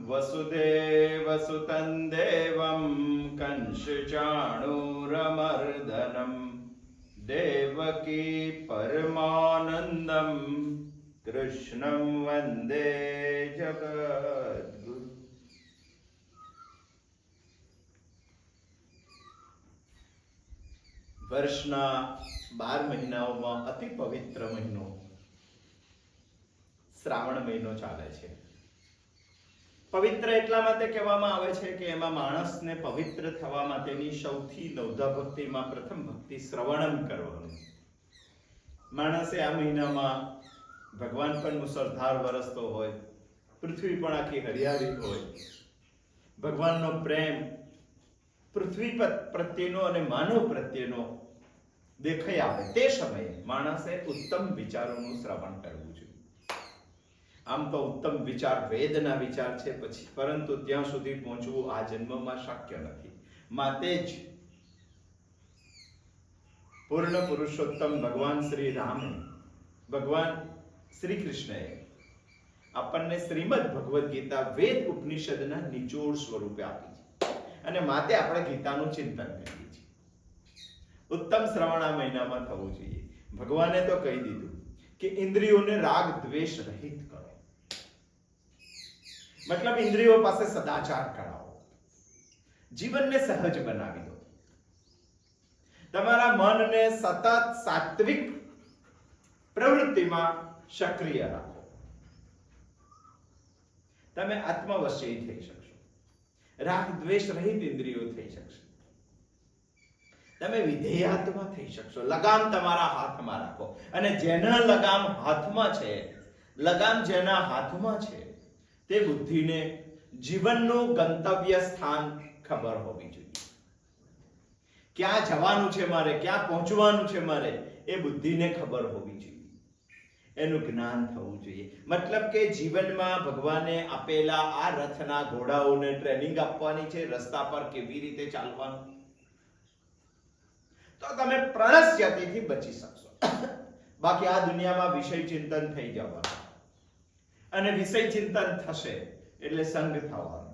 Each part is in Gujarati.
वसुदेवसुतं देवं कंसचाणूरमर्दनं देवकी परमानन्दं कृष्णं वन्दे जगद्गुरु। વર્ષના 12 મહિનાઓમાં અતિ પવિત્ર મહિનો શ્રાવણ મહિનો ચાલે છે। પવિત્ર એટલા માટે કહેવામાં આવે છે કે એમાં માણસને પવિત્ર થવા માટેની સૌથી નવધા ભક્તિમાં પ્રથમ ભક્તિ શ્રવણમ કરવાનું। માણસે આ મહિનામાં ભગવાન પણ મુસળધાર વરસતો હોય, પૃથ્વી પણ આખી હરિયાળી હોય, ભગવાનનો પ્રેમ પૃથ્વી પ્રત્યેનો અને માનવ પ્રત્યેનો દેખાઈ આવે તે સમયે માણસે ઉત્તમ વિચારોનું શ્રવણ કરવું જોઈએ। આમ તો ઉત્તમ વિચાર વેદના વિચાર છે પછી, પરંતુ ત્યાં સુધી પહોંચવું આ જન્મમાં શક્ય નથી। માટે જ પૂર્ણ પુરુષોત્તમ ભગવાન શ્રી રામે, ભગવાન શ્રી કૃષ્ણએ આપણને શ્રીમદ ભગવદ્ ગીતા વેદ ઉપનિષદના નિચોડ સ્વરૂપે આપી છે અને માટે આપણે ગીતાનું ચિંતન કરીએ છીએ। ઉત્તમ શ્રવણ આ મહિનામાં થવું જોઈએ। ભગવાને તો કહી દીધું કે ઇન્દ્રિયોને રાગ દ્વેષ રહિત કરો, મતલબ ઇન્દ્રિયો પાસે સદાચાર કરાવો, જીવનને સહજ બનાવી દો, તમારા મનને સતત સાત્વિક પ્રવૃત્તિમાં સક્રિય રાખો, તમે આત્મવશી થઈ શકશો, રાગ દ્વેષ રહિત ઇન્દ્રિયો થઈ શકશે, તમે વિધેયાત્મા થઈ શકશો, લગામ તમારા હાથમાં રાખો। અને જેના લગામ હાથમાં છે, લગામ જેના હાથમાં છે તે બુદ્ધિને જીવનનું ગંતવ્ય સ્થાન ખબર હોવી જોઈએ। ક્યાં જવાનું છે મારે, ક્યાં પહોંચવાનું છે મારે, એ બુદ્ધિને ખબર હોવી જોઈએ, એનું જ્ઞાન થવું જોઈએ। મતલબ કે જીવનમાં ભગવાને આપેલા આ રથના ઘોડાઓને ટ્રેનિંગ આપવાની છે, રસ્તા પર કેવી રીતે ચાલવાનું, તો તમે પ્રણસ્યતિથી બચી શકશો। બાકી આ દુનિયામાં વિષય ચિંતન થઈ જવાનું, અને વિષય ચિંતન થશે એટલે સંગ થવાનો,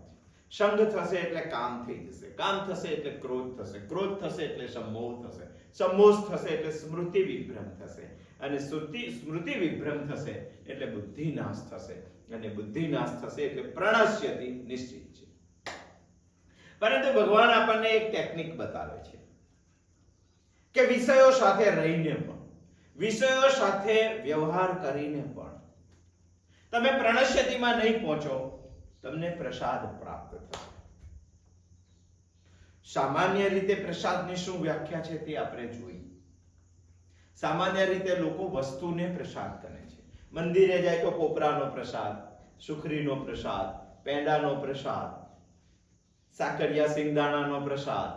સંગ થશે એટલે કામ થઈ જશે, કામ થશે એટલે ક્રોધ થશે, ક્રોધ થશે એટલે સંમોહ થશે, સંમોહ થશે એટલે સ્મૃતિ વિભ્રમ થશે, અને સ્મૃતિ વિભ્રમ થશે એટલે બુદ્ધિ નાશ થશે, અને બુદ્ધિ નાશ થશે એટલે પ્રણસ્યતિ નિશ્ચિત છે। પરંતુ ભગવાન આપણને એક ટેકનિક બતાવે છે કે વિષયો સાથે રહીને પણ, વિષયો સાથે વ્યવહાર કરીને પણ તમે પ્રણસ્યતિમાં નહીં પહોંચો, તમને પ્રસાદ પ્રાપ્ત થશે। સામાન્ય રીતે પ્રસાદની શું વ્યાખ્યા છે તે આપણે જોઈએ। સામાન્ય રીતે લોકો વસ્તુને પ્રસાદ કહે છે। મંદિરે જાય તો કોપરાનો પ્રસાદ, સુખરીનો પ્રસાદ, પેંડાનો પ્રસાદ, સાકરિયા સિંગદાણાનો પ્રસાદ,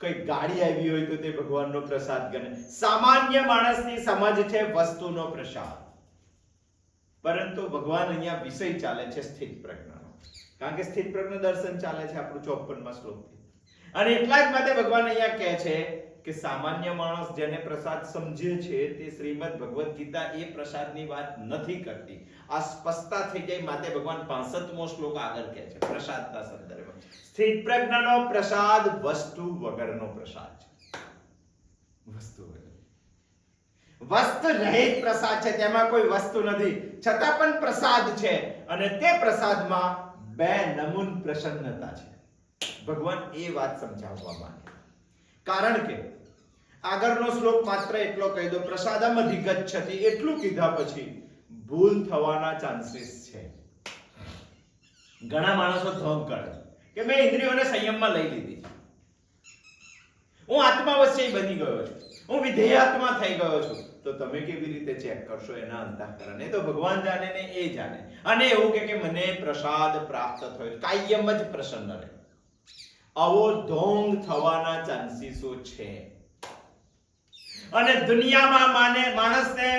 કઈ ગાડી આવી હોય તો તે ભગવાનનો પ્રસાદ ગણે। સામાન્ય માણસની સમજ છે વસ્તુનો પ્રસાદ, પરંતુ ભગવાન અહીંયા વિષય ચાલે છે સ્થિત પ્રજ્ઞાનો, કારણ કે સ્થિત પ્રજ્ઞ દર્શન ચાલે છે આપણું 54મા શ્લોકથી। અને એટલા જ માટે ભગવાન અહીંયા કહે છે કે સામાન્ય માણસ જેને પ્રસાદ સમજે છે તે શ્રીમદ ભગવદ્ ગીતા એ પ્રસાદની વાત નથી કરતી। આ સ્પષ્ટતા થઈ જાય માટે ભગવાન 65મો શ્લોક આગળ કહે છે પ્રસાદના સંદર્ભમાં, સ્થિત પ્રજ્ઞાનો પ્રસાદ વસ્તુ વગરનો પ્રસાદ છે। વસ્તુ વગર, વસ્તુ રહિત પ્રસાદ છે, તેમાં કોઈ વસ્તુ નથી, છતાં પણ પ્રસાદ છે, અને તે પ્રસાદમાં બે નમૂન પ્રસન્નતા છે। ભગવાન એ વાત સમજાવવા માંગે, કારણ કે આગળનો શ્લોક માત્ર એટલો કહી દો, પ્રસાદમ અધિગચ્છતિ, એટલું કીધા પછી ભૂલ થવાના ચાન્સીસ છે। ઘણા માણસો ઢોંગ કરે કે મેં ઇન્દ્રિયોને સંયમમાં લઈ લીધી છે, હું આત્માવશ્ય બની ગયો છું, હું વિધેયાત્મા થઈ ગયો છું, તો તમે કેવી રીતે ચેક કરશો એના અંતઃકરણ? એ તો ભગવાન જાણે ને એ જાણે। અને એવું કે મને પ્રસાદ પ્રાપ્ત થયો, કાયમ જ પ્રસન્ન રહે, આવો ઢોંગ થવાના ચાન્સીસો છે। અને દુનિયામાં માણસને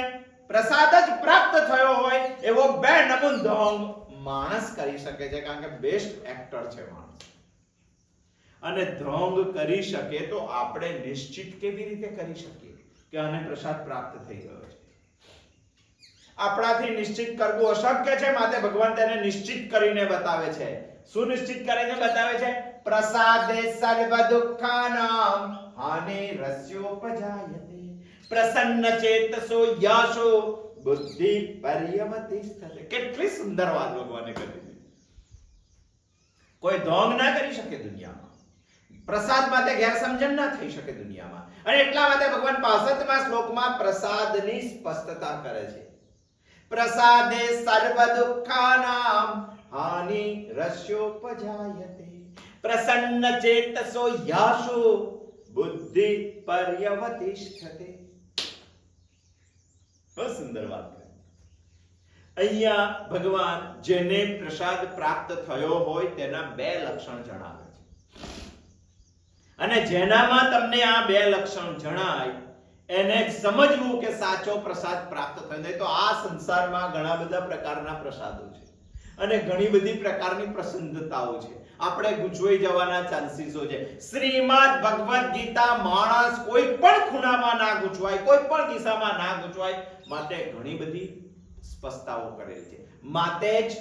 પ્રસાદ જ પ્રાપ્ત થયો હોય એવો બે નમૂન ઢોંગ માણસ કરી શકે છે, કારણ કે બેસ્ટ એક્ટર છે માણસ, અને ઢોંગ કરી શકે તો આપણે નિશ્ચિત કેવી રીતે કરી શકીએ કે આને પ્રસાદ પ્રાપ્ત થઈ ગયો છે? આપણાથી નિશ્ચિત કરવું અશક્ય છે, માટે ભગવાન તેને નિશ્ચિત કરીને બતાવે છે. શું નિશ્ચિત કરીને બતાવે છે? પ્રસાદે સર્વ દુઃખાનામ હાનિરસ્યોપજાયતે પ્રસન્ન ચેતસો યશો બુદ્ધિ પર્યવતિષ્ઠતે. કેટલી સુંદર વાત ભગવાને કરી. કોઈ ઢોંગ ના કરી શકે દુનિયામાં, પ્રસાદ માટે ગેરસમજણ ના થઈ શકે દુનિયામાં, અને એટલા માટે ભગવાન 65મા શ્લોકમાં પ્રસાદની સ્પષ્ટતા કરે છે. પ્રસાદે સર્વ દુઃખાનામ હાનિ રસ્યોપજાયતે પ્રસન્ન ચેતસો યશો બુદ્ધિ પર્યવતિષ્ઠતે. બહુ સુંદર વાત છે. અહીંયા ભગવાન જેને પ્રસાદ પ્રાપ્ત થયો હોય તેના બે લક્ષણ જણાવે છે, અને જેનામાં તમને આ બે લક્ષણ જણાય એને સમજવું કે સાચો પ્રસાદ પ્રાપ્ત થયો. નહીં તો આ સંસારમાં ઘણા બધા પ્રકારના પ્રસાદો છે અને ઘણી બધી પ્રકારની પ્રસન્નતાઓ છે. આપણે ગૂંચવાઈ જવાના ચાન્સીસો છે. શ્રીમદ ભગવદ ગીતા માણસ કોઈ પણ ખૂણામાં ના ગૂંચવાય, કોઈ પણ દિશામાં ના ગૂંચવાય, માટે ઘણી બધી સ્પષ્ટતાઓ કરેલી છે. માટે જ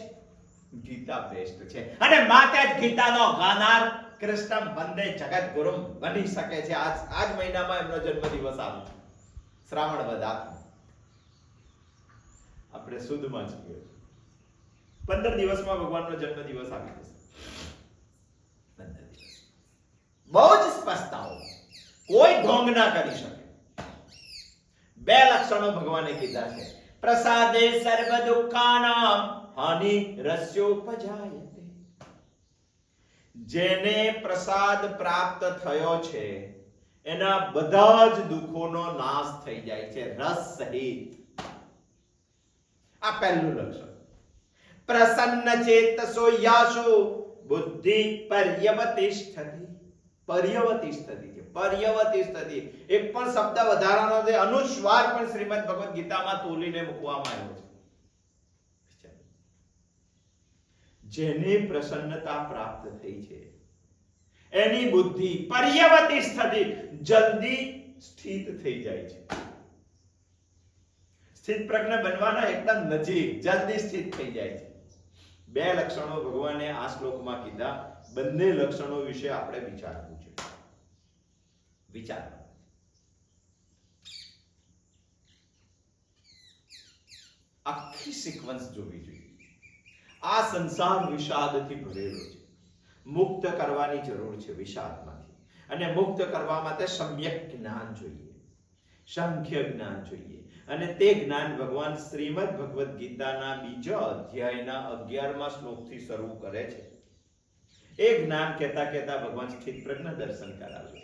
ગીતા બેસ્ટ છે, અને માટે જ ગીતાનો ગાનાર કૃષ્ણ વંદે જગત ગુરુ બની શકે છે. આજ મહિનામાં એમનો જન્મદિવસ આવ્યો, શ્રાવણ વદ આઠમો. આપણે સુદમાં છીએ, 15 દિવસમાં ભગવાનનો જન્મદિવસ આવી જશે. 15 દિવસ. બહુ જ સ્પષ્ટતાઓ, કોઈ ઢોંગ ના કરી શકે. બે લક્ષણો ભગવાને કીધા છે. પ્રસાદે સર્વ દુઃખાનામ હાનિ રસ્યોપજાયતે. જેને પ્રસાદ પ્રાપ્ત થયો છે એના બધા જ દુઃખોનો નાશ થઈ જાય છે, રસ સહિત. આ પહેલું લક્ષણ. પ્રસન્ન ચેતસો યશો બુદ્ધિ પર્યવતિષ્ઠતિ. પર્યવતિષ્ઠતિ છે, પર્યવતિષ્ઠતિ. એક પણ શબ્દ વધારાનો છે, અનુસ્વાર પણ શ્રીમદ ભગવદ ગીતામાં તોલીને મૂકવામાં આવ્યો છે. જેને પ્રસન્નતા પ્રાપ્ત થઈ છે એની બુદ્ધિ પર્યવતિષ્ઠતિ, જલ્દી સ્થિત થઈ જાય છે. સ્થિત પ્રજ્ઞ બનવાના એકદમ નજીક, જલ્દી સ્થિત થઈ જાય છે. બે લક્ષણો ભગવાને આ શ્લોકમાં કીધા. બંને લક્ષણો વિશે આપણે વિચારવું છે. વિચાર. આખી સિક્વન્સ જોવી જોઈએ. આ સંસાર વિષાદથી ભરેલો છે. મુક્ત કરવાની જરૂર છે વિષાદમાંથી, અને મુક્ત કરવા માટે સમ્યક જ્ઞાન જોઈએ, સાંખ્ય જ્ઞાન જોઈએ, અને તે જ્ઞાન ભગવાન શ્રીમદ ભગવદ ગીતાના બીજા અધ્યાયના 11મા શ્લોકથી શરૂ કરે છે. એ જ્ઞાન કહેતા કહેતા ભગવાન સ્થિત પ્રજ્ઞ દર્શન કરાવે છે.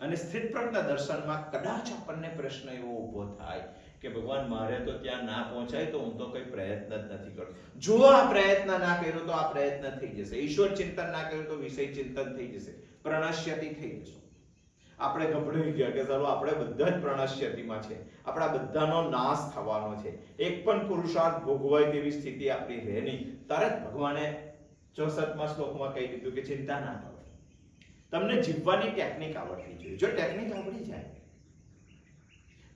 અને સ્થિત પ્રજ્ઞ દર્શનમાં કદાચ આપણને પ્રશ્ન એવો ઊભો થાય કે ભગવાન મારે તો ત્યાં ના પહોંચાય તો હું તો કોઈ પ્રયત્ન જ નથી કરતો. જો આ પ્રયત્ન ના કર્યો તો આ પ્રયત્ન થઈ જશે, ઈશ્વર ચિંતન ના કર્યું તો વિષય ચિંતન થઈ જશે, પ્રણશ્યતિ થઈ જશે. આપણે ગભરાઈ ગયા કે ચાલો આપણે બધા જ પ્રણશ્યતિમાં છે, આપણા બધાનો નાશ થવાનો છે, એક પણ પુરુષાર્થ ભોગવાય તેવી સ્થિતિ આપણી રહે નહીં. તરત ભગવાને 64મા શ્લોકમાં કહી દીધું કે ચિંતા ના કરો, તમને જીવવાની ટેકનિક આવડવી જોઈએ. જો ટેકનિક આવડી જાય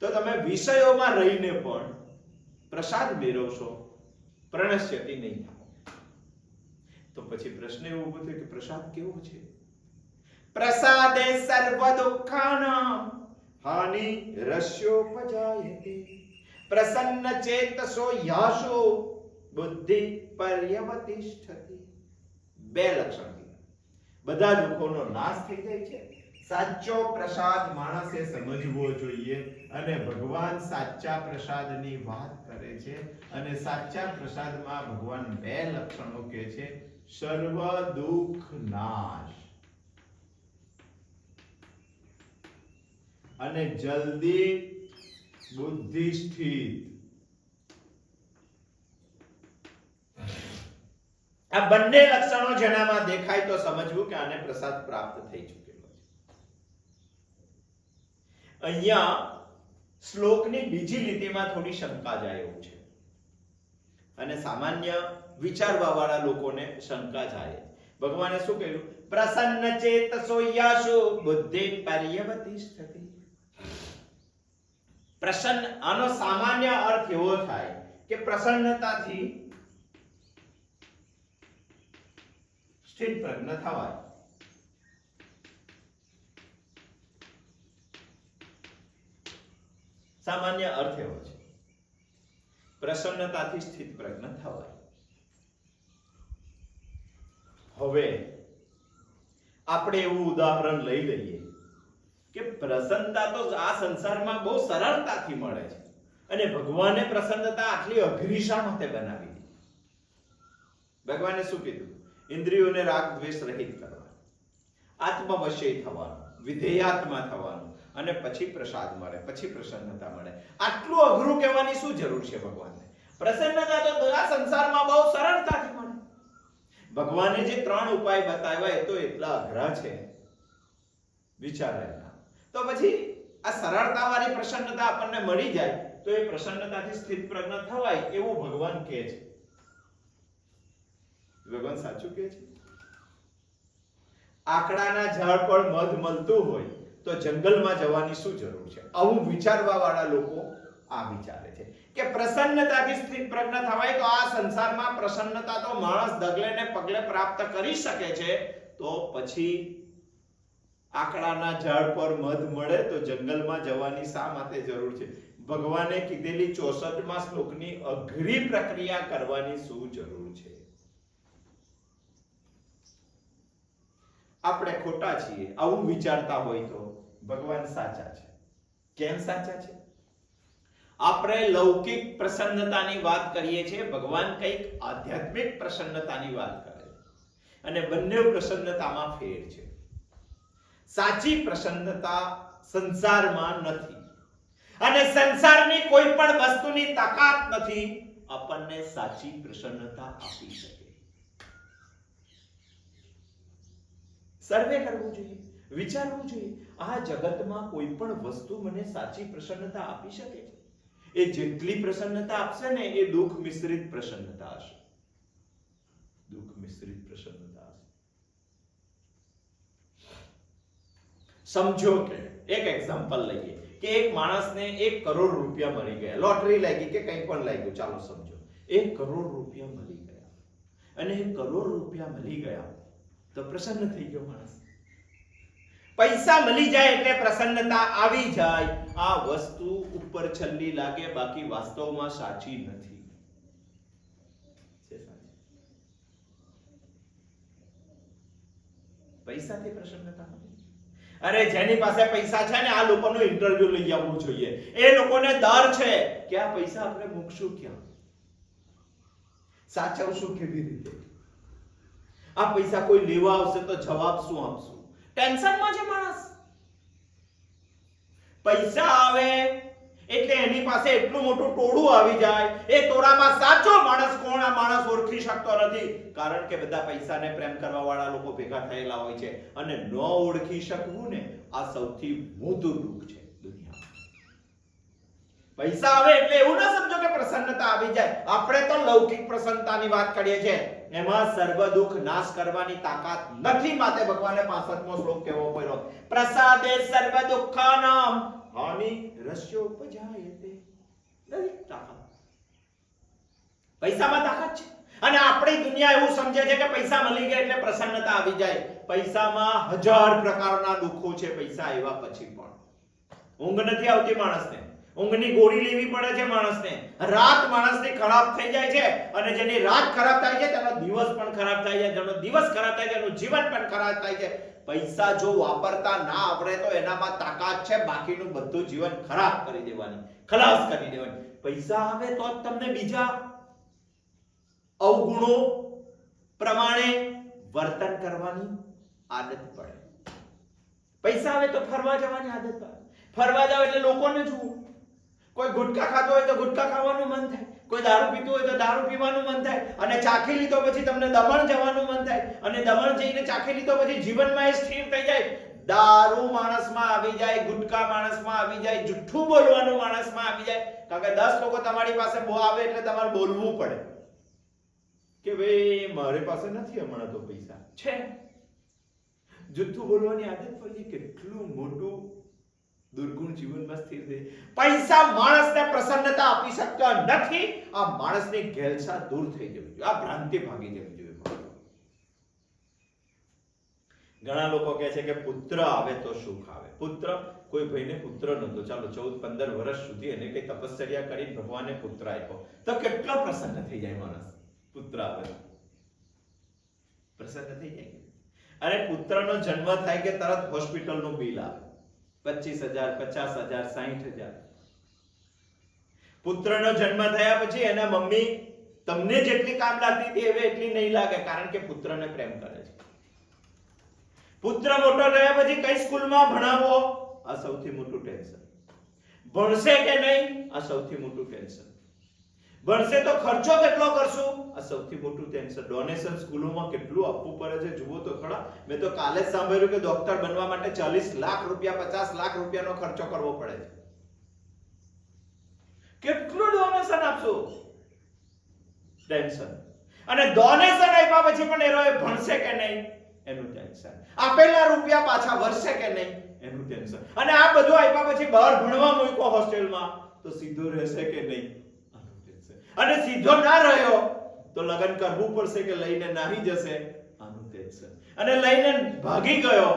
તો તમે વિષયોમાં રહીને પણ પ્રસાદ મેળવશો, પ્રણશ્યતિ નહીં થાઓ. તો પછી પ્રશ્ન એવો ઉભો થયો કે પ્રસાદ કેવો છે? પ્રસાદે સર્વ દુઃખાનામ હાનિ રસ્યોપજાયતે પ્રસન્ન ચેતસો યશો બુદ્ધિ પર્યવતિષ્ઠતિ. બે લક્ષણ બધા દુઃખોનો નાશ થઈ જાય છે. સાચો પ્રસાદ માણસે સમજવો જોઈએ, અને ભગવાન સાચા પ્રસાદની વાત કરે છે. અને સાચા પ્રસાદમાં ભગવાન બે લક્ષણો કહે છે. સર્વ દુઃખ નાશ અને જલ્દી બુદ્ધિ સ્થિત. આ બંને લક્ષણો જેનામાં દેખાય તો સમજવું કે આને પ્રસાદ પ્રાપ્ત થઈ ચૂક્યો છે. અહીંયા શ્લોકની બીજી લીટીમાં થોડી શંકા જાય એવું છે, અને સામાન્ય વિચારવા વાળા લોકોને શંકા જાય. ભગવાને શું કહ્યું? પ્રસન્ન ચેતસો યશો બુદ્ધિ પર્યવતિષ્ઠતિ. પ્રસન્ન, આનો સામાન્ય અર્થ એવો થાય કે પ્રસન્નતાથી સ્થિત પ્રજ્ઞ થવાય. સામાન્ય અર્થ એવો છે, પ્રસન્નતાથી સ્થિત પ્રજ્ઞ થવાય. હવે આપણે એવું ઉદાહરણ લઈ લઈએ કે પ્રસન્નતા તો આ સંસારમાં બહુ સરળતાથી મળે છે, અને ભગવાને પ્રસન્નતા આટલી અઘરી શા માટે બનાવી? ભગવાને શું કીધું? ઇન્દ્રિયોને રાગ દ્વેષ રહિત કરવા, આત્મવશ્ય થવાનું, વિધેયાત્મા થવાનું, અને પછી પ્રસાદ મળે, પછી પ્રસન્નતા મળે. આટલું અઘરું કહેવાની શું જરૂર છે ભગવાનને? પ્રસન્નતા તો આ સંસારમાં બહુ સરળતાથી મળે. ભગવાને જે 3 ઉપાય બતાવ્યા એ તો એટલા અઘરા છે, વિચારેલા. તો પછી આ સરળતાવાળી પ્રસન્નતા આપણને મળી જાય તો એ પ્રસન્નતાથી સ્થિત પ્રજ્ઞ થવાય એવું ભગવાન કહે છે. ભગવાન સાચું કહે છે. આકડાના ઝાડ પર મધ મળતું હોય તો જંગલમાં જવાની શું જરૂર છે? આવું વિચારવા વાળા લોકો આ વિચારે છે કે પ્રસન્નતાથી સ્થિત પ્રજ્ઞ થવાય તો આ સંસારમાં પ્રસન્નતા તો માણસ ડગલે ને પગલે પ્રાપ્ત કરી શકે છે, તો પછી આકડાના ઝાડ પર મધ મળે તો જંગલમાં જવાની શા માટે જરૂર છે? ભગવાને કીધેલી 64મા શ્લોકની અઘરી પ્રક્રિયા કરવાની શું જરૂર છે? આપણે ખોટા છીએ આવું વિચારતા હોય તો ભગવાન સાચા છે. કેમ સાચા છે? આપણે લૌકિક પ્રસન્નતાની વાત કરીએ છીએ, ભગવાન કંઈક આધ્યાત્મિક પ્રસન્નતાની વાત કરે છે, અને બંને પ્રસન્નતામાં ફેર છે. સાચી પ્રસન્નતા સંસારમાં નથી, અને સંસારની કોઈ પણ વસ્તુની તાકાત નથી આપણને સાચી પ્રસન્નતા આપી શકે. સર્વે કરવું જોઈએ, વિચારવું જોઈએ, આ જગતમાં કોઈ પણ વસ્તુ મને સાચી પ્રસન્નતા આપી શકે છે? એ જેટલી પ્રસન્નતા આપશે ને એ દુઃખ મિશ્રિત પ્રસન્નતા હશે. દુઃખ મિશ્રિત પ્રસન્નતા હશે. સમજો કે એક એક્ઝામ્પલ લઈએ કે એક માણસને 1 કરોડ રૂપિયા મળી ગયા, લોટરી લાગી કે કંઈ પણ લાગ્યું, ચાલો સમજો 1 કરોડ રૂપિયા મળી ગયા, અને 1 કરોડ રૂપિયા મળી ગયા તો પ્રસન્ન થઈ ગયો માણસ. પૈસા મળી જાય એટલે પ્રસન્નતા આવી જાય. આ વસ્તુ ઉપર છલ્લી લાગે, બાકી વાસ્તવમાં સાચી નથી. પૈસાથી પ્રસન્નતા નથી. અરે જેની પાસે પૈસા છે ને આ લોકોનો ઇન્ટરવ્યુ લઈ આવવું જોઈએ. એ લોકોને ડર છે કે આ પૈસા આપણે મૂકશું ક્યાં, સાચવશું કેવી રીતે, આ પૈસા કોઈ લેવા આવશે તો જવાબ શું આપશું? ટેન્શનમાં છે માણસ. પૈસા આવે એટલે એની પાસે એટલું મોટું ટોળું આવી જાય, એ ટોળામાં સાચો માણસ કોણ આ માણસ ઓળખી શકતો નથી, કારણ કે બધા પૈસાને પ્રેમ કરવા વાળા લોકો ભેગા થયેલા હોય છે, અને ન ઓળખી શકવું ને આ સૌથી મોટું દુઃખ છે દુનિયામાં. પૈસા આવે એટલે એવું ના સમજો કે પ્રસન્નતા આવી જાય. આપણે તો લૌકિક પ્રસન્નતાની વાત કરીએ છીએ, એમાં સર્વ દુઃખ નાશ કરવાની તાકાત નથી, માટે ભગવાને 65મો શ્લોક કહેવો પડ્યો, પ્રસાદે સર્વ દુઃખાનામ હાનિ રસ્યો ઉપજાયતે. તાકાત પૈસામાં તાકાત છે, અને આપણી દુનિયા એવું સમજે છે કે પૈસા મળી ગયા એટલે પ્રસન્નતા આવી જાય. પૈસામાં 1000 પ્રકારના દુઃખો છે. પૈસા આવ્યા પછી પણ ઊંઘ નથી આવતી માણસને, ઊંઘની ગોળી લેવી પડે છે માણસને, રાત માણસની ખરાબ થઈ જાય છે, અને જેની રાત ખરાબ થાય છે તેનો દિવસ પણ ખરાબ થાય છે, જેનો દિવસ ખરાબ થાય છે એનું જીવન પણ ખરાબ થાય છે. પૈસા જો વાપરતા ના આવડે તો એનામાં તાકાત છે બાકીનું બધું જીવન ખરાબ કરી દેવાની, ખલાસ કરી દેવાની. પૈસા આવે તો જ તમને બીજા અવગુણો પ્રમાણે વર્તન કરવાની આદત પડે. પૈસા આવે તો ફરવા જવાની આદત પડે. ફરવા જાવ એટલે લોકોને જુઓ. કોઈ ગુટકા ખાતો હોય તો ગુટકા ખાવાનું મન થાય, કોઈ દારૂ પીતો હોય તો દારૂ પીવાનું મન થાય, અને ચાખી લીધો પછી તમને દમણ જવાનું મન થાય, અને દમણ જઈને ચાખી લીધો પછી જીવનમાં એ સ્થિર થઈ જાય. દારૂ માણસમાં આવી જાય, ગુટકા માણસમાં આવી જાય, જુઠ્ઠું બોલવાનું માણસમાં આવી જાય, કારણ કે 10 લોકો તમારી પાસે આવે એટલે તમારે બોલવું પડે કે ભાઈ મારી પાસે નથી હમણાં તો પૈસા છે. જુઠ્ઠું બોલવાની આદત પડી. કેટલું મોટું દુર્ગુણ જીવનમાં સ્થિર થઈ. પૈસા માણસને પ્રસન્નતા આપી શકતા નથી. આ માણસની ઘેલછા દૂર થઈ જવી જોઈએ, આ ભ્રાંતિ ભાગી જવી જોઈએ. ઘણા લોકો કહે છે કે પુત્ર આવે તો સુખ આવે. પુત્ર, કોઈ ભાઈને પુત્ર નહોતો, ચાલો 14-15 વર્ષ સુધી એને કઈ તપશ્ચર્યા કરી ભગવાને પુત્ર આપ્યો, તો કેટલો પ્રસન્ન થઈ જાય માણસ. પુત્ર આવે પ્રસન્ન થઈ જાય. અરે પુત્રનો જન્મ થાય કે તરત હોસ્પિટલનું બિલ આવે, 25,000, 50,000, 60,000. પુત્રનો જન્મ થયા પછી એના મમ્મી તમને જેટલી કામ લાગતી હતી હવે એટલી નહીં લાગે, કારણ કે પુત્રને પ્રેમ કરે છે. પુત્ર મોટો થયા પછી કઈ સ્કૂલમાં ભણાવવો, આ સૌથી મોટું ટેન્શન. ભણશે કે નહીં, આ સૌથી મોટું ટેન્શન. ભણશે તો ખર્ચો કેટલો કરશું, આ સૌથી મોટું ટેન્શન. ડોનેશન સ્કૂલોમાં કેટલું આપવું પડે છે જુઓ તો ખરા. મેં તો કાલે જ સાંભળ્યું કે ડોક્ટર બનવા માટે 40 લાખ રૂપિયા, 50 લાખ રૂપિયાનો ખર્ચો કરવો પડે છે. કેટલું ડોનેશન આપશો, ટેન્શન. અને ડોનેશન આપ્યા પછી પણ એ ભણશે કે નહીં એનું ટેન્શન. આપેલા રૂપિયા પાછા વરસે કે નહીં એનું ટેન્શન. અને આ બધું આપ્યા પછી બહાર ભણવા મૂક્યો હોસ્ટેલમાં તો સીધો રહેશે કે નહીં આનું ટેન્શન. અને સીધો ના રહ્યો તો લગ્ન કરવું પડશે કે લઈને નાહી જશે આનું ટેન્શન. અને લઈને ભાગી ગયો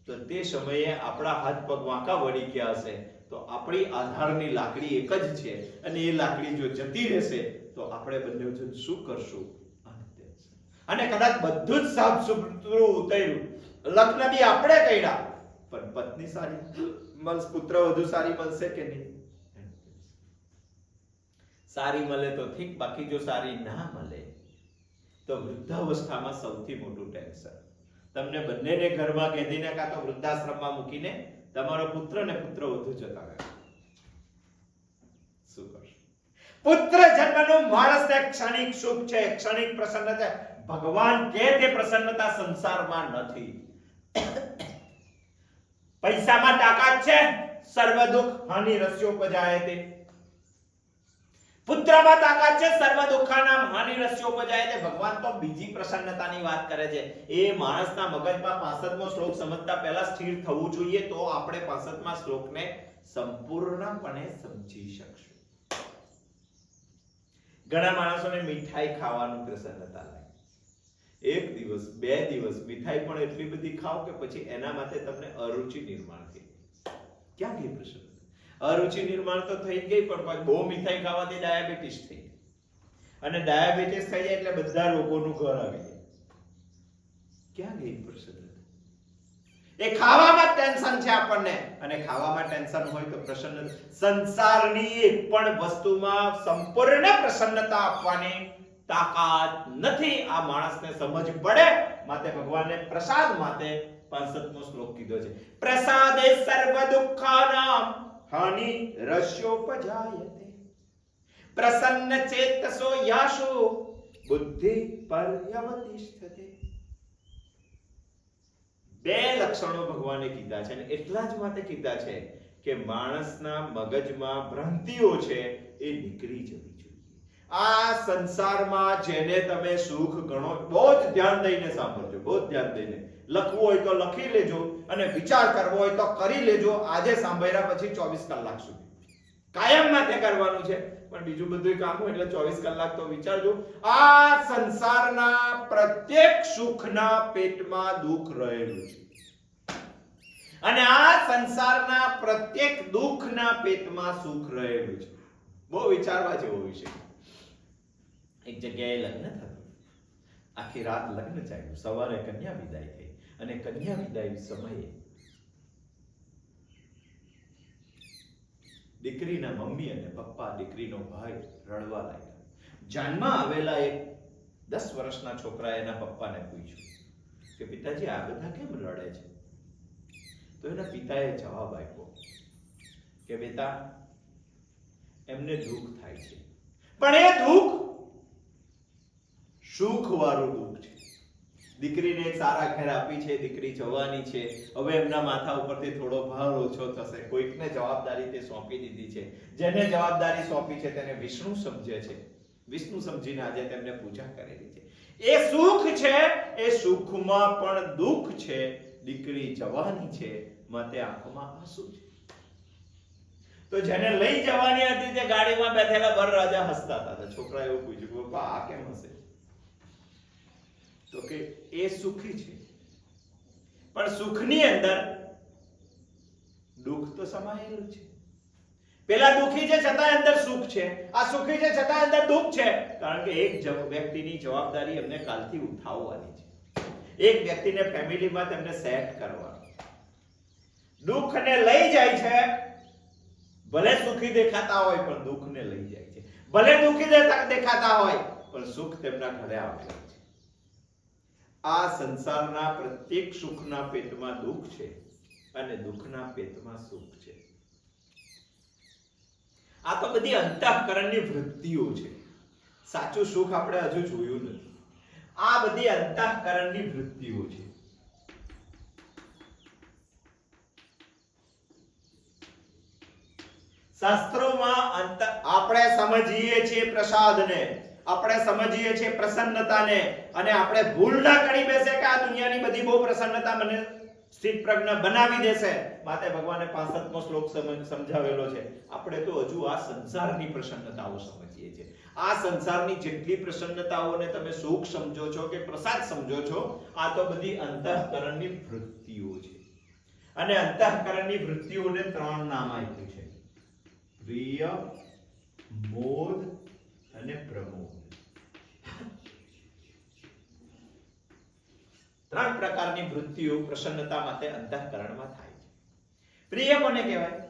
તો તે સમયે આપણા હાથ પગ વાંકા વળી ગયા હશે તો આપણી આધારની લાકડી એક જ છે, અને એ લાકડી જો જતી રહેશે તો આપણે બંને જણ શું કરશું. અને કદાચ બધું જ સાફ સુથરું ઉતર્યું, લગ્ન બી આપણે કર્યા, પણ પત્ની સારી મળશે, પુત્ર વધુ સારી મળશે કે નહીં. સારી મળે તો ઠીક, બાકી જો સારી ના મળે તો વૃદ્ધાવસ્થામાં સૌથી મોટું ટેન્શન. તમને બંનેને ઘરમાં ગેંધીને કાં તો વૃદ્ધાશ્રમમાં મૂકીને તમારો પુત્ર ને પુત્ર વધુ જતા રહે. શું કરશો? પુત્ર જન્મનું માણસને ક્ષણિક સુખ છે, ક્ષણિક પ્રસન્નતા. ભગવાન કે તે પ્રસન્નતા સંસારમાં નથી. પૈસામાં તાકાત છે, સર્વ દુઃખ હાનિ રસ્યોપજાયતે. પુત્રમાં તાકાત છે, સર્વ દુઃખાનામ હાનિ રસ્યોપજાયતે. ભગવાન તો બીજી પ્રસન્નતાની વાત કરે છે. એ માણસના મગજમાં 65મો શ્લોક સમજતા પહેલા સ્થિર થવું જોઈએ, તો આપણે 65મા શ્લોકને સંપૂર્ણપણે સમજી શકશું. ઘણા માણસોને મીઠાઈ ખાવાનું પ્રસન્નતા લાગે. એક દિવસ, 2 દિવસ મીઠાઈ પણ એટલી બધી ખાઓ કે પછી એના માટે તમને અરુચિ નિર્માણ થઈ. ક્યાં ગઈ પ્રસન્નતા? અરુચિ નિર્માણ તો થઈ ગઈ, પણ બહુ મીઠાઈ ખાવાથી ડાયાબિટીસ થઈ જાય. અને ડાયાબિટીસ થઈ જાય એટલે બધા રોગોનું ઘર આવી જાય. ક્યાં ગઈ પ્રસન્નતા? એ ખાવામાં ટેન્શન છે આપણને, અને ખાવામાં ટેન્શન હોય તો પ્રસન્ન. સંસારની એક પણ વસ્તુમાં સંપૂર્ણ પ્રસન્નતા આપવાની તાકાત નથી. આ માણસને સમજ પડે, માટે ભગવાને પ્રસાદ માટે 65મો શ્લોક કીધો છે. પ્રસાદે સર્વ દુઃખાનામ હાનિ રસ્યોપજાયતે. પ્રસન્ન ચેતસો યાશુ બુદ્ધિ પર્યવતિષ્ઠતે. 2 લક્ષણો ભગવાને કીધા છે, અને એટલા જ માટે કીધા છે કે માણસના મગજમાં ભ્રાંતિઓ છે એ નીકળી જવી જોઈએ. આ સંસારમાં જેને તમે સુખ ગણો, બહુ જ ધ્યાન દઈને સાંભળજો, બહુ જ ધ્યાન દઈને. લખવું હોય તો લખી લેજો, અને વિચાર કરવો હોય તો કરી લેજો. આજે સાંભળ્યા પછી 24 કલાક સુધી કાયમ માટે કરવાનું છે, પણ બીજું બધું કામ હોય એટલે 24 કલાક તો વિચારજો. આ સંસારના પ્રત્યેક સુખના પેટમાં દુઃખ રહેલું છે, અને આ સંસારના પ્રત્યેક દુઃખના પેટમાં સુખ રહેલું છે. બહુ વિચારવા જેવો વિષય. એક જગ્યાએ લગ્ન થતું, આખી રાત લગ્ન ચાલ્યું, સવારે કન્યા વિદાય થઈ, અને કન્યા વિદાય સમયે દીકરીના મમ્મી અને પપ્પા, દીકરીનો ભાઈ રડવા લાગ્યા. જાનમાં આવેલા એક 10 વર્ષના છોકરાએ એના પપ્પાને પૂછ્યું કે પિતાજી આ બધા કેમ રડે છે? તો એના પિતાએ જવાબ આપ્યો કે બેટા, એમને દુઃખ થાય છે, પણ એ દુઃખ સુખ વાળું દુઃખ છે. દીકરીને એક સારા ઘર આપી છે, દીકરી જવાની છે, હવે એમના માથા ઉપરથી થોડો ભાર ઓછો થશે. કોઈકને જવાબદારી તે સોંપી દીધી છે. જેને જવાબદારી સોંપી છે તેને વિષ્ણુ સમજે છે. વિષ્ણુ સમજીને આજે તેમને પૂજા કરેલી છે. એ સુખ છે, એ સુખમાં પણ દુઃખ છે. દીકરી જવાની છે, માટે આંખોમાં આંસુ છે. તો જેને લઈ જવાની હતી તે ગાડીમાં બેઠેલા વરરાજા હસતા હતા. તો છોકરા એવું પૂછ્યું, પપ્પા આ કેમ હશે? તો કે એ સુખી છે, પણ સુખની અંદર દુઃખ તો સમાયેલું છે. પેલા દુખી છે છતાં અંદર સુખ છે, આ સુખી છે છતાં અંદર દુઃખ છે. કારણ કે એક વ્યક્તિની જવાબદારી એમને કાલથી ઉઠાવવાની છે. એક વ્યક્તિને ફેમિલીમાં તેમને સેટ કરવાનું. દુઃખને લઈ જાય છે, ભલે સુખી દેખાતા હોય પણ દુઃખને લઈ જાય છે. ભલે દુઃખી દેખાતા હોય પણ સુખ તેમના ઘરે આવે છે. આ સંસારના પ્રત્યેક સુખના પેટમાં દુઃખ છે અને દુઃખના પેટમાં સુખ છે. આ તો બધી અંતઃકરણની વૃત્તિઓ છે. સાચું સુખ આપણે હજુ જોયું નથી. આ બધી અંતઃકરણની વૃત્તિઓ છે. શાસ્ત્રોમાં આપણે સમજીએ છીએ પ્રસાદને, આપણે સમજીએ છીએ પ્રસન્નતાને, અને આપણે ભૂલ ના કરી બેસે કે આ દુનિયાની બધી બહુ પ્રસન્નતા મને સ્થિત પ્રજ્ઞ બનાવી દેશે. માટે ભગવાને 65મો શ્લોક સમજાવેલો છે. આપણે તો હજુ આ સંસારની પ્રસન્નતાઓ સમજીએ છીએ. આ સંસારની જેટલી પ્રસન્નતાઓને તમે સુખ સમજો છો કે પ્રસાદ સમજો છો, આ તો બધી અંતઃકરણની વૃત્તિઓ છે. અને અંતઃકરણની વૃત્તિઓને 3 નામ આપ્યું છે: પ્રિય, મોદ અને પ્રમોદ. 3 પ્રકારની વૃત્તિઓ પ્રસન્નતા માટે અંતઃકરણમાં થાય છે. પ્રિય કોને કહેવાય?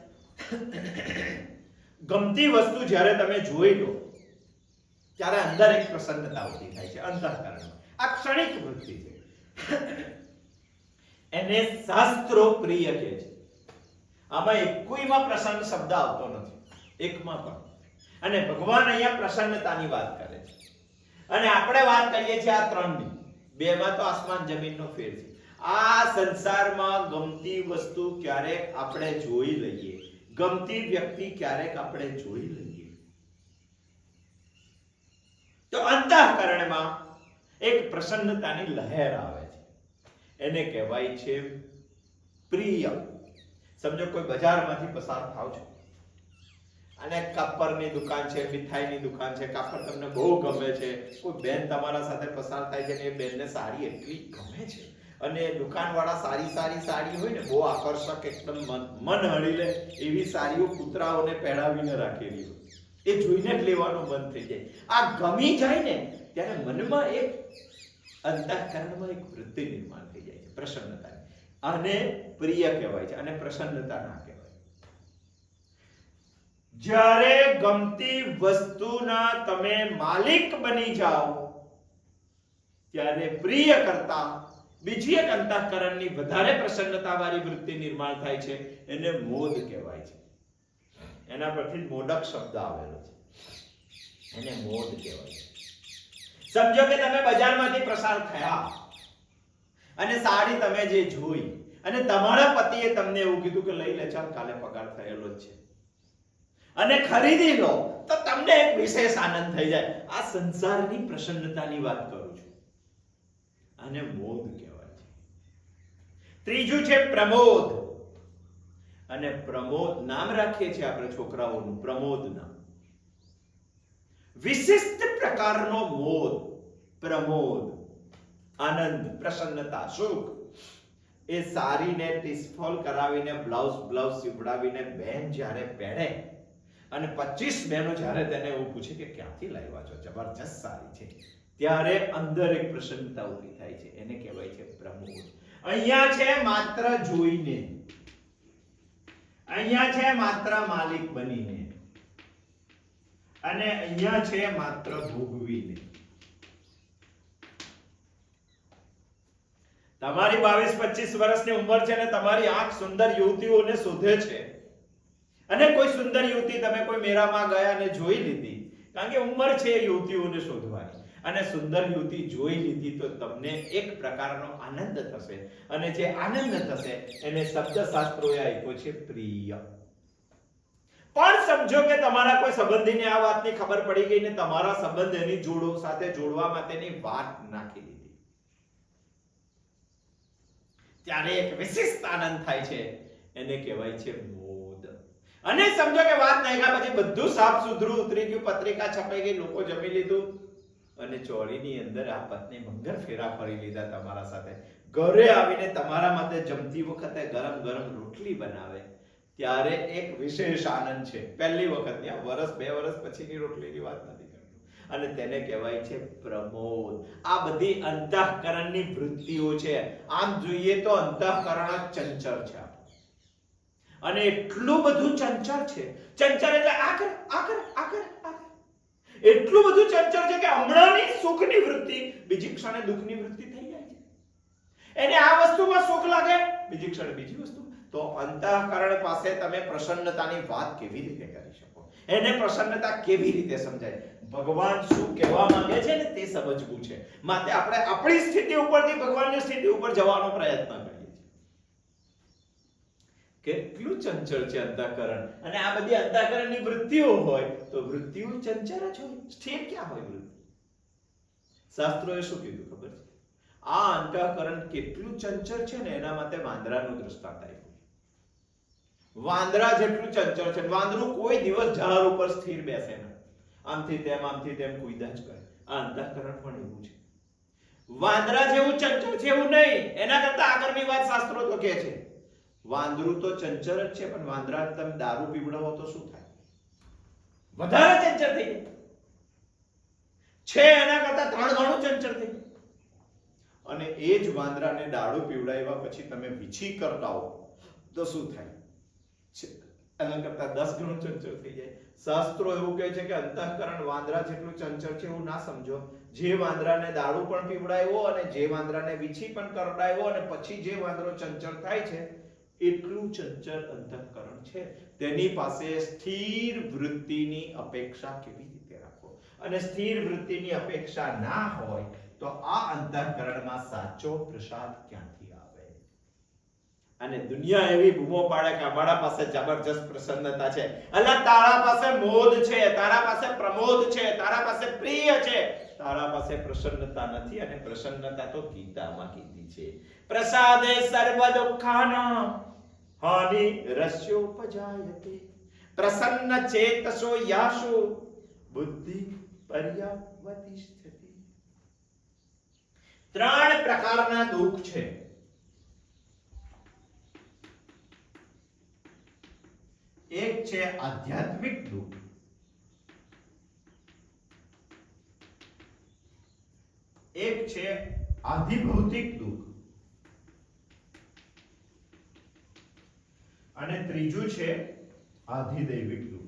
ગમતી વસ્તુ જ્યારે તમે જોઈ લો ત્યારે અંદર એક પ્રસન્નતા ઉભી થાય છે અંતઃકરણમાં. આ ક્ષણિક વૃત્તિ છે. એને શાસ્ત્રો પ્રિય કહે છે. આમાં એકમાં પ્રસન્ન શબ્દ આવતો નથી, એકમાં પણ. અને ભગવાન અહીંયા પ્રસન્નતાની વાત કરે છે, અને આપણે વાત કરીએ છીએ આ 3ની. 2માં તો આસમાન જમીનનો ફેર છે. આ સંસારમાં ગમતી વસ્તુ ક્યારેક આપણે જોઈ લઈએ, ગમતી વ્યક્તિ ક્યારેક આપણે જોઈ લઈએ, તો અંતઃકરણમાં એક પ્રસન્નતાની લહેર આવે છે. એને કહેવાય છે પ્રિય. સમજો કોઈ બજારમાંથી પસાર થાવ છો અને કાપડની દુકાન છે, મીઠાઈની દુકાન છે, કાપડ તમને બહુ ગમે છે, કોઈ બેન તમારા સાથે પસાર થાય છે ને એ બેનને સાડી એટલી ગમે છે, અને દુકાનવાળા સારી સાડી હોય ને, બહુ આકર્ષક, એકદમ મન હળી લે એવી સાડીઓ કૂતરાઓને પહેરાવીને રાખેલી હોય, એ જોઈને જ લેવાનું મન થઈ જાય. આ ગમી જાય ને ત્યારે મનમાં એક અંતઃકરણમાં એક વૃત્તિ નિર્માણ થઈ જાય છે પ્રસન્નતાની. આને પ્રિય કહેવાય છે અને પ્રસન્નતા ના કહેવાય. જ્યારે ગમતી વસ્તુના તમે માલિક બની જાઓ ત્યારે પ્રિય કરતા બીજી એક અંતઃકરણની વધારે પ્રસન્નતા વાળી વૃત્તિ નિર્માણ થાય છે. એને મોદ કહેવાય છે. એના પરથી મોદક શબ્દ આવેલો છે. એને મોદ કહેવાય છે. સમજો કે તમે બજારમાંથી પસાર થયા અને સાડી તમે જે જોઈ અને તમારા પતિએ તમને એવું કીધું કે લઈ લે ચાલ, કાલે પગાર થયેલો જ છે, અને ખરીદી લો, તો તમને એક વિશેષ આનંદ થઈ જાય. આ સંસારની પ્રસન્નતાની વાત કરું છું. આને મોદ કહેવાય છે. ત્રીજું છે પ્રમોદ. અને પ્રમોદ નામ રાખીએ છીએ આપણે છોકરાઓનું, પ્રમોદ નામ. વિશિષ્ટ પ્રકારનો મોદ, પ્રમોદ, આનંદ, પ્રસન્નતા, સુખ. એ સારીને ટીસ્ફોલ કરાવીને બ્લાઉઝ સીવડાવીને બેન જ્યારે પહેરે અને 25 બહેનો જ્યારે તેને એવું પૂછે કે ક્યાંથી લાવ્યા છો, જબરજસ્ત સારી છે, ત્યારે અંદર એક પ્રસન્નતા ઊભી થાય છે. એને કહેવાય છે પ્રમોદ. અહીંયા છે માત્ર જોઈને, અહીંયા છે માત્ર માલિક બનીને, અને અહીંયા છે માત્ર ભોગવીને. તમારી 22-25 વર્ષની ઉંમર છે ને તમારી આંખ સુંદર યુવતીઓને શોધે છે, અને કોઈ સુંદર યુવતી તમે કોઈ મેળામાં ગયા અને જોઈ લીધી, કારણ કે ઉંમર છે યુવતીઓને શોધવાની, અને સુંદર યુવતી જોઈ લીધી તો તમને એક પ્રકારનો આનંદ થશે, અને જે આનંદ થશે એને શબ્દશાસ્ત્રોએ આપ્યો છે પ્રિય. પણ સમજો કે તમારા કોઈ સંબંધીને આ વાતની ખબર પડી ગઈ ને તમારા સંબંધ એની સાથે જોડવા માટેની વાત નાખી દીધી, ત્યારે એક વિશિષ્ટ આનંદ થાય છે. એને કહેવાય છે મોદ. અને સમજો કે વાત નાખ્યા પછી બધું સાફ સુથરું ઉતરી ગયું, પત્રિકા છપાઈ ગઈ, લોકો જમી લીધું અને ચોરીની અંદર આ પત્ની મંગળ ફેરા ફરી લીધા તમારા સાથે, ઘરે આવીને તમારા માટે જમતી વખતે ગરમ ગરમ રોટલી બનાવે, ત્યારે એક વિશેષ આનંદ છે. પહેલી વખત આ વર્ષ 2 વર્ષ પછીની રોટલીની વાત નથી કરતો, અને તેને કહેવાય છે પ્રમોદ. આ બધી અંતઃકરણની વૃત્તિઓ છે. આમ જોઈએ તો અંતઃકરણ ચંચળ છે અને એટલું બધું ચંચળ છે. ચંચળ એટલે આકર એટલું બધું ચંચળ છે કે હમણાંની સુખની વૃત્તિ બીજી ક્ષણે દુઃખની વૃત્તિ થઈ જાય છે. એને આ વસ્તુમાં સુખ લાગે, બીજી ક્ષણે બીજી વસ્તુ. તો અંતઃકરણ પાસે તમે પ્રસન્નતાની વાત કેવી રીતે કરી શકો, એને પ્રસન્નતા કેવી રીતે સમજાય, ભગવાન શું કહેવા માંગે છે ને તે સમજવું છે. માટે આપણે આપણી સ્થિતિ ઉપરથી ભગવાનની સ્થિતિ ઉપર જવાનો પ્રયત્ન કરીએ છીએ. કેટલું ચંચળ છે અંતઃકરણ. અને આ બધી અંતઃકરણની વૃત્તિઓ હોય તો વૃત્તિઓ ચંચળ જ હોય, સ્થિર ક્યાં હોય વૃત્તિ? શાસ્ત્રોએ શું કીધું ખબર છે? આ અંતઃકરણ કેટલું ચંચળ છે ને એના માટે વાંદરાનું દૃષ્ટાંત આપ્યું. વાંદરા જેટલું ચંચળ છે. વાંદરું કોઈ દિવસ ઝાડ ઉપર સ્થિર બેસે નહીં, આમથી તેમ કૂદ્યા જ કરે. આ અંતઃકરણ પણ એવું છે. વાંદરા જેવું ચંચળ છે એવું નહીં, એના કરતા આગળની વાત શાસ્ત્રો તો કહે છે. વાંદરું તો ચંચળ જ છે, પણ વાંદરા તમે દારૂ પીવડાવો તો શું થાય? વધારે ચંચળ થઈ જાય છે, એના કરતા 3 ગણું ચંચળ થઈ જાય. અને એ જ વાંદરાને દારૂ પીવડાવ્યા પછી તમે વીછી કરતા હો તો શું થાય? એના કરતા 10 ગણું ચંચળ થઈ જાય. શાસ્ત્રો એવું કહે છે કે અંતઃકરણ વાંદરા જેટલું ચંચળ છે એવું ના સમજો. જે વાંદરાને દારૂ પણ પીવડાવ્યો અને જે વાંદરાને વીછી પણ કરડાવ્યો અને પછી જે વાંદરો ચંચળ થાય છે એટલું ચંચળ અંતઃકરણ છે. તેની પાસે સ્થિર વૃત્તિની અપેક્ષા કેવી રીતે રાખો? અને સ્થિર વૃત્તિની અપેક્ષા ના હોય તો આ અંતઃકરણમાં સાચો પ્રસાદ ક્યાંથી આવે? અને દુનિયા એવી બૂમો પાડે કે અમારા પાસે જબરજસ્ત પ્રસન્નતા છે, અલ્લા તારા પાસે મોદ છે, તારા પાસે પ્રમોદ છે, તારા પાસે પ્રિય છે, તારા પાસે પ્રસન્નતા નથી. અને પ્રસન્નતા તો ગીતામાં કીધી છે, પ્રસાદે સર્વ દુઃખાનાં હાનિ રસ્યોપજાયતે પ્રસન્ન ચેતસો યાશો બુદ્ધિ પર્યવતિષ્ઠતિ. 3 પ્રકારના દુઃખ છે. એક છે આધ્યાત્મિક દુઃખ, એક છે આધિભૌતિક દુઃખ, અને ત્રીજું છે આધિદૈવિક દુઃખ.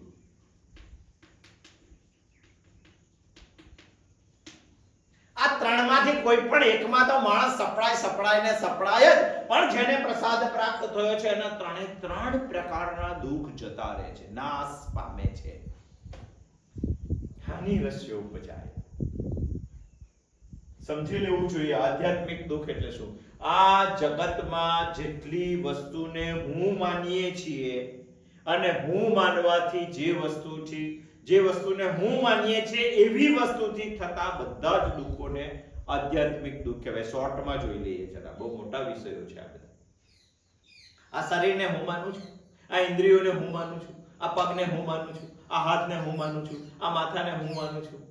આ 3માંથી કોઈ પણ એકમાં તો માણસ સપડાય જ, પણ જેને પ્રસાદ પ્રાપ્ત થયો છે એના 3 પ્રકારના દુઃખ જતા રહે છે, નાશ પામે છે. હાનિ રસ્યો ઉપજાય. સમજી લેવું જોઈએ આધ્યાત્મિક દુઃખ એટલે શું. આ જગતમાં જેટલી વસ્તુને હું માનીએ છીએ અને હું માનવાથી જે વસ્તુને હું માનીએ છીએ એવી વસ્તુથી થતા બધા જ દુઃખોને આધ્યાત્મિક દુઃખ કહેવાય. શોર્ટમાં જોઈ લઈએ જરા, બહુ મોટા વિષયો છે આ બધા. આ શરીરને હું માનું છું, આ ઇન્દ્રિયોને હું માનું છું, આ પગને હું માનું છું, આ હાથને હું માનું છું, આ માથાને હું માનું છું,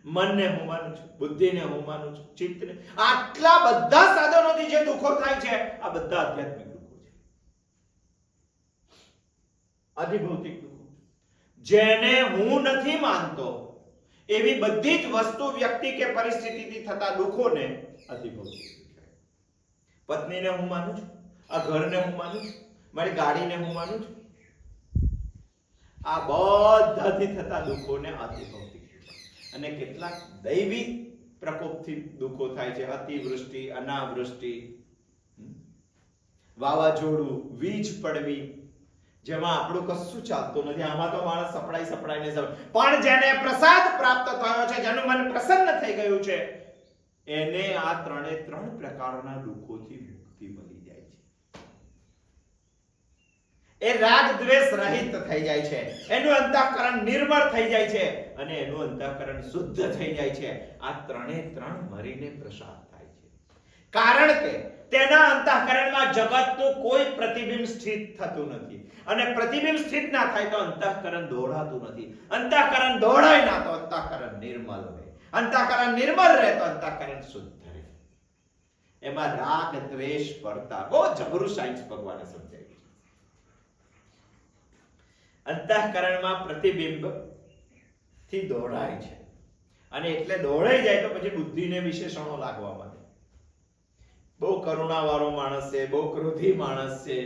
મનને હું માનું છું, બુદ્ધિને હું માનું છું, ચિત્તને. આટલા બધા સાધનોથી જે દુઃખો થાય છે આ બધા આધ્યાત્મિક દુઃખો છે, આધિભૌતિક દુઃખો. જેને હું નથી માનતો એવી બધી જ વસ્તુ, વ્યક્તિ કે પરિસ્થિતિથી થતા દુઃખોને આધિભૌતિક દુઃખ. પત્નીને હું માનું છું, આ ઘરને હું માનું છું, મારી ગાડીને હું માનું છું, આ બધાથી થતા દુઃખોને આધિભૌતિક. અને કેટલાક દૈવિક પ્રકોપથી દુઃખો થાય છે, અતિવૃષ્ટિ, અનાવૃષ્ટિ, વાવાઝોડું, વીજ પડવી, જેમાં આપણું કશું ચાલતું નથી. આમાં તો માણસ સપડાઈને પણ જેને પ્રસાદ પ્રાપ્ત થયો છે, જેનું મન પ્રસન્ન થઈ ગયું છે, એને આ 3 પ્રકારના દુઃખોથી મુક્તિ મળી જાય છે. એ રાગ દ્વેષ રહિત થઈ જાય છે, એનું અંતઃકરણ નિર્મળ થઈ જાય છે અને એનું અંતઃકરણ શુદ્ધ થઈ જાય છે. આ 3 મળીને પ્રસાદ થાય છે. કારણ કે તેના અંતઃકરણમાં જગતનું કોઈ પ્રતિબિંબ સ્થિત થતું નથી. અને પ્રતિબિંબ સ્થિત ના થાય તો અંતઃકરણ દોડાતું નથી. અંતઃકરણ દોડાય ના તો અંતઃકરણ નિર્મલ રહે. અંતઃકરણ નિર્મલ રહે તો અંતઃકરણ શુદ્ધ રહે. એમાં રાગ દ્વેષ પડતા બહુ જબરું સાયન્સ ભગવાને સમજાવ્યું છે. અંતઃકરણમાં પ્રતિબિંબ થી દોડાય છે અને એટલે દોડાઈ જાય તો પછી બુદ્ધિને વિશેષણો લાગવા માંડે. બહુ કરુણાવાળો માણસ છે, બહુ ક્રોધી માણસ છે,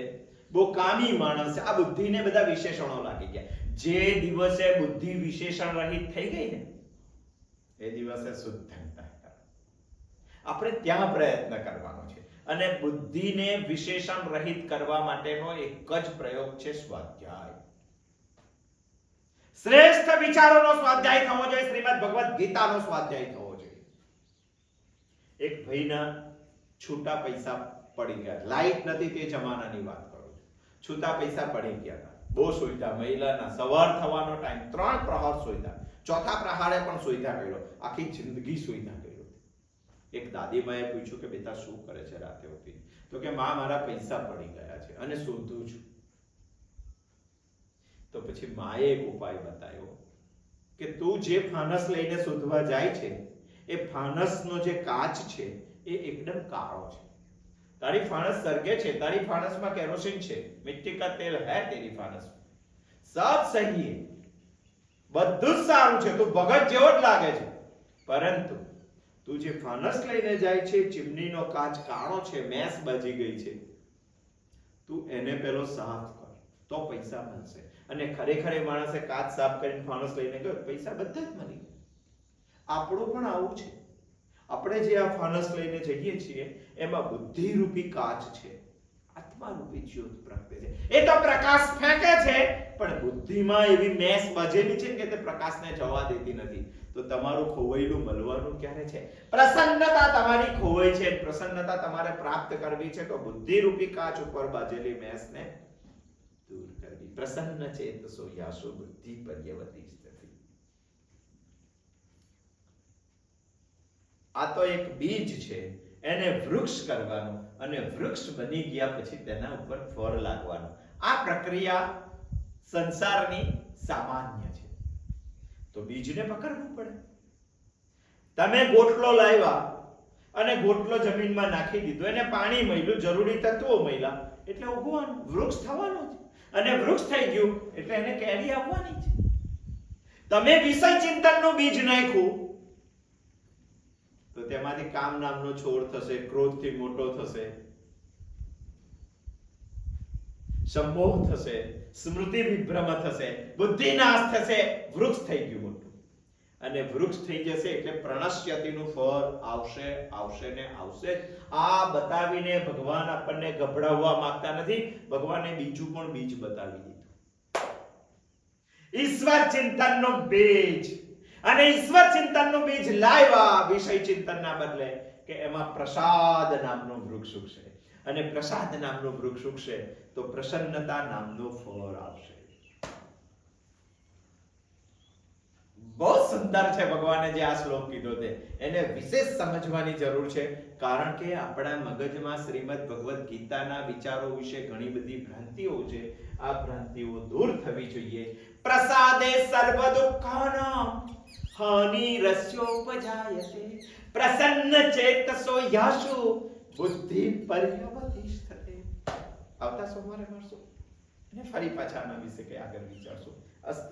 બહુ કામી માણસ છે, આ બુદ્ધિને બધા વિશેષણો લાગી ગયા. જે દિવસે બુદ્ધિ વિશેષણ રહિત થઈ ગઈ ને એ દિવસે શુદ્ધ અંતઃકરણ. આપણે ત્યાં પ્રયત્ન કરવાનો છે અને બુદ્ધિને વિશેષણ રહિત કરવા માટેનો એક જ પ્રયોગ છે સ્વાધ્યાય. શ્રેષ્ઠ વિચારોનો સ્વાધ્યાય થવો જોઈએ. શ્રીમદ ભગવદ ગીતાનો સ્વાધ્યાય થવો જોઈએ. એક ભાઈના છૂટા પૈસા પડી ગયા. લાઈટ નથી તે જમાનાની વાત કરું છું. છૂટા પૈસા પડી ગયા હતા. બહુ સુઈતા મહિલાના સવાર થવાનો ટાઈમ 3 પ્રહર સુઈતા. ચોથા પ્રહારે પણ સુઈતા કર્યો. આખી જિંદગી સુઈતા કર્યો. એક દાદીમાએ પૂછ્યું કે બેટા શું કરે છે રાતે ઉઠી? તો કે માં મારા પૈસા પડી ગયા છે અને શોધું છું. તો પછી માએ એક ઉપાય બતાવ્યો કે તું જે ફાનસ લઈને શોધવા જાય છે એ ફાનસનો જે કાચ છે એ એકદમ કાળો છે. તારી ફાનસ સળગે છે, તારી ફાનસમાં કેરોસીન છે, મિટ્ટી કા તેલ હે તેરી ફાનસ, સબ સહી હે, બધું જ સારું છે, તું ભગત જેવો જ લાગે છે, પરંતુ તું જે ફાનસ લઈને જાય છે ચીમનીનો કાચ કાળો છે, મેસ બજી ગઈ છે, તું એને પેલો સાફ કર તો પૈસા મળશે. અને ખરેખર એ માણસે કાચ સાફ કરીને ફાનસ લઈને ગયો, પૈસા બધા જ મળી ગયા. આપણું પણ આવું છે. આપણે જે આ ફાનસ લઈને જઈએ છીએ એમાં બુદ્ધિ રૂપી કાચ છે, આત્મા રૂપી જ્યોત પ્રગટે છે. એ તો પ્રકાશ ફેંકે છે પણ બુદ્ધિમાં એવી મેસ બજેલી છે કે તે પ્રકાશને જવા દેતી નથી. તો તમારું ખોવાયેલું મળવાનું ક્યારે છે? પ્રસન્નતા તમારી ખોવાઈ છે. પ્રસન્નતા તમારે પ્રાપ્ત કરવી છે તો બુદ્ધિ રૂપી કાચ ઉપર બાજેલી મેસને દૂર કરવી. પ્રસન્ન ચેતસો યાસો બુદ્ધિ પર્યવતી સ્થિતિ. આ તો એક બીજ છે, એને વૃક્ષ કરવાનું અને વૃક્ષ બની ગયા પછી તેના ઉપર ફળ લાગવાનું. આ પ્રક્રિયા સંસારની સામાન્ય છે. તો બીજને પકડવું પડે. તમે ગોટલો લાવ્યા અને ગોટલો જમીનમાં નાખી દીધો, એને પાણી મળ્યું, જરૂરી તત્વો મળ્યા એટલે ઉગવાનું, વૃક્ષ થવાનું છે. અને વૃક્ષ થઈ ગયું એટલે એને કેરી આવવાની છે. તમે વિષય ચિંતનનું બીજ નાખ્યું તો તેમાંથી કામ નામનો છોડ થશે, ક્રોધથી મોટો થશે, સંમોહ થશે, સ્મૃતિ વિભ્રમ થશે, બુદ્ધિ નાશ થશે, વૃક્ષ થઈ ગયું મોટું. અને વૃક્ષ થઈ જશે એટલે પ્રણશ્યતિનું ફળ આવશે, આવશે ને આવશે. આ બતાવીને ભગવાન આપણને ગભરાવવા માંગતા નથી. ભગવાને બીજું પણ બીજ બતાવી દીધું, ઈશ્વર ચિંતનનો બીજ. અને ઈશ્વર ચિંતનનું બીજ લાવ્યા વિષય ચિંતનના બદલે કે એમાં પ્રસાદ નામનું વૃક્ષ ઉગશે. અને પ્રસાદ નામનું વૃક્ષ ઉગશે તો પ્રસન્નતા નામનું ફળ આવશે. બહુ સુંદર છે ભગવાને જે આ શ્લોક કીધો છે, એને વિશેષ સમજવાની જરૂર છે. કારણ કે આપણા મગજમાં શ્રીમદ ભગવદ ગીતાના વિચારો વિશે ઘણી બધી ભ્રાંતિઓ છે. આ ભ્રાંતિઓ દૂર થવી જોઈએ. પ્રસાદે સર્વ દુઃખાનાં હાનિરસ્યોપજાયતે પ્રસન્ન ચેતસો યાશુ બુદ્ધિ પર્યવતિષ્ઠતે. આવતા સોમવારે મળશું અને ફરી પાછા આના વિશે કઈ આગળ વિચારશું. અસ્તુ.